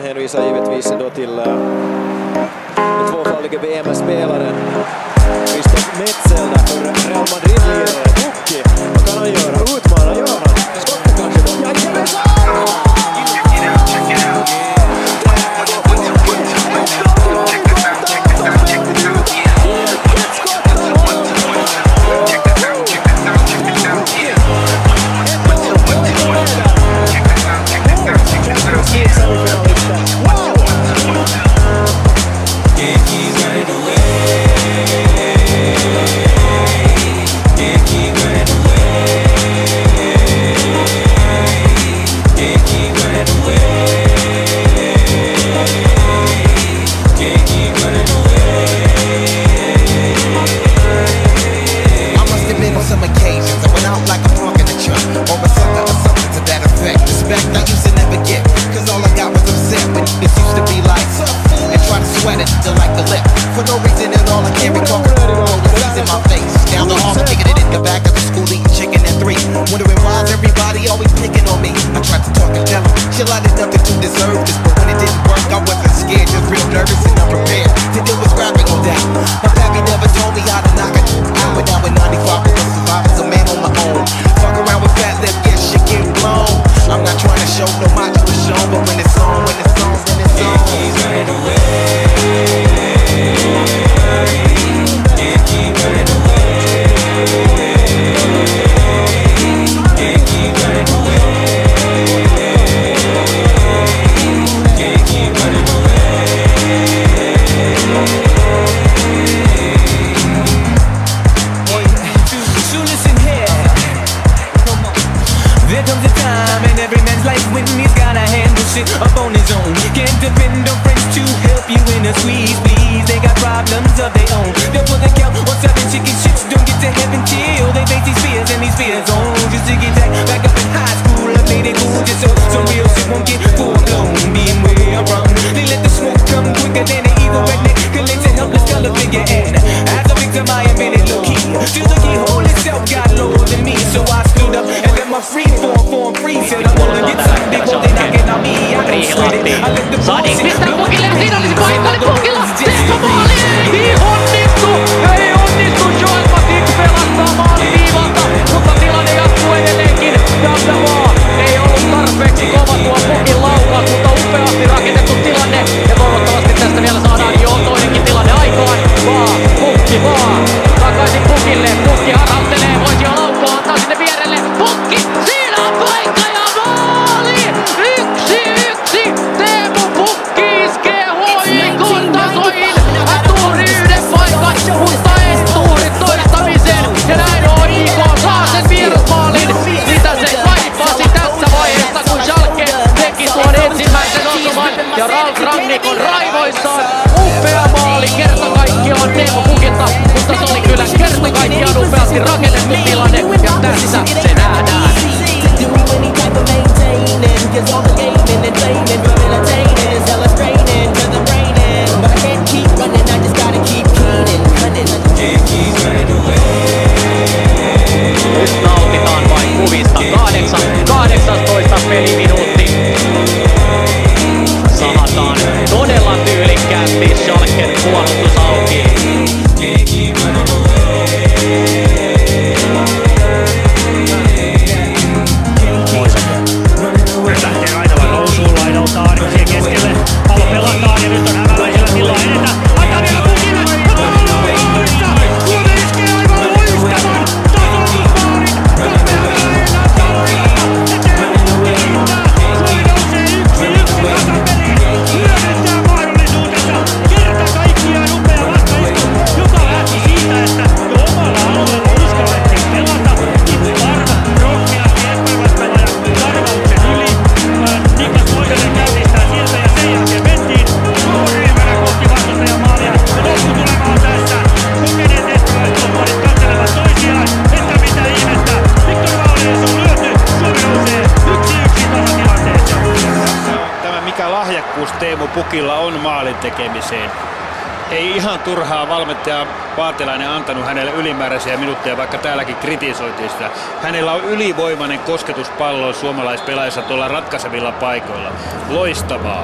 hänvisar givetvis då till den tvåfaldige VM-spelaren Christoph Metzel där för Real Madrid-lirare. Pukki, vad kan han göra? Utmana gör han. Skottet kanske då. Jajamensan! For no reason at all, I can't recall the fleas in my face. Down the hall, kicking it in the back of the school, eating chicken at 3. Wondering why is everybody always picking on me? I tried to talk and tell them, chill, I did nothing to deserve this. But when it didn't work, I wasn't scared, just real nervous and unprepared to deal with scrapping no doubt. My pappy never told me how to knock it out. But now with 95 survive as a man on my own. Fuck around with fat lip, yeah, shit get blown. I'm not trying to show no much to show, but when it's on, when it's on, when it's on. Can't run away. Can't keep running away. Can't keep running away. Can't keep running away. So listen here. There comes a time in every man's life when he's gotta handle shit up on his own. Can't depend on friends to help you in a squeeze, please. They got problems of their own. They'll put the count on 7 chicken shits. Don't get to heaven till they face these fears and these fears on. Just to get back up in high school, I made it cool just so some real shit won't get full blown. Being where I'm from, they let the smoke come quicker than an evil redneck collects a helpless color figure. And as a victim, I admit it low key. Just the keyhole itself got lower than me, so I stood up and let my free form free. Said I'm gonna get something big more than I can on me. I don't sweat it. I let the Saatiin pistää Pukille ja siinä olisi paikka, oli Pukilla tekomaali! Ei onnistu! Ei onnistu! Joel Matip pelastaa maaliviivalta, mutta tilanne jatkuu edelleenkin. Damdavaa ei ollut tarpeeksi kova tuo Pukin laukaus, mutta upeasti rakennettu tilanne. Ja toivottavasti tästä vielä saadaan jo toinenkin tilanne aikaan. Pukki vaan! Takaisin Pukille. Pukki harhauttelee, voisi jo laukkoa, antaa sinne vierelle. Pukki! Siinä on paikka ja maali! 1-1! Teemu Pukki iskee HJK:n tasoihin! Hän tuuri yhden paikan, mutta ei tuuri toistamiseen. Ja näin HJK saa sen vierasmaalin. Mitä se kaipasi tässä vaiheessa, kun Schalke teki tuon ensimmäisen osuman. Ja Ralf Rangnick on raivoissaan. Upea maali kerta kaikkiaan Teemu Pukilta, mutta se oli kyllä kerta kaikkiaan upeasti rakennettu tilanne. Ja tässä se nähdään. Cause all the gaming and training from entertaining is hella straining to the braining. But I can't keep running, I just gotta keep cleaning, running. Can't keep running away. Nyt nautitaan vain kuvista. 18 peliminuutti. Salataan todella tyylikkäästi Schalken puolustus auki. Can't keep running away. Nyt lähtee Raitala nousuun laidaltaan siihen keskelle. Pallo pelataan ja nyt on hämäläisellä tilaa edetä. Antaa vielä Pukille! Maalissa! Suomi iskee aivan loistavan tasoitusmaalin! Kopea Hämäläisellä Tallinnasta! Ja Teemu Pukki kiittää! Suomi nousee 1-1 tasapeliin! Hyödyntää mahdollisuutensa! Kerta kaikkiaan upea vastaisku, joka lähti siitä, että jo omalla alueella uskallettiin pelata. Varma, rohkeasti Espanjalaispelaajan tarvauksen yli. Niklas Moisanen käynnistää sieltä ja sen jälkeen mentiin koko ryhmänä kohti vastustajamaalia. Ja lopputulema on tässä. Kokeneet espanjalaiset katselevat toisiaan, että mitä ihmettä. Victor Valdes on lyöty. Suomi nousee 1-1 tasatilanteeseen. Tämä mikä lahjakkuus Teemu Pukilla on maalin tekemiseen. Ei ihan turhaa valmentaja Paatelainen antanut hänelle ylimääräisiä minuutteja, vaikka täälläkin kritisoitiin sitä. Hänellä on ylivoimainen kosketus palloon suomalaispelaajissa tuolla ratkaisevilla paikoilla. Loistavaa.